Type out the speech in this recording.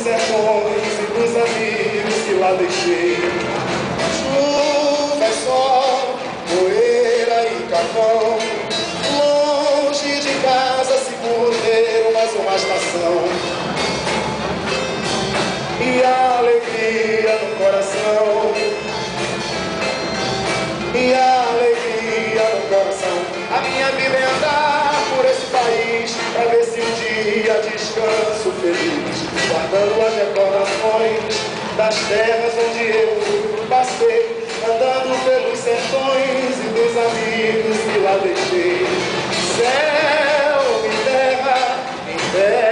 sertões e dos amigos que lá deixei. Chuva, sol, poeira e carvão, longe de casa, seguro ter mais uma estação. E a alegria no coração, e a alegria no coração. A minha vida é andar por esse país, pra ver se um dia descanso feliz, guardando as recordações das terras onde eu passei, andando pelos sertões e dos amigos que lá deixei. Céu e terra, em terra.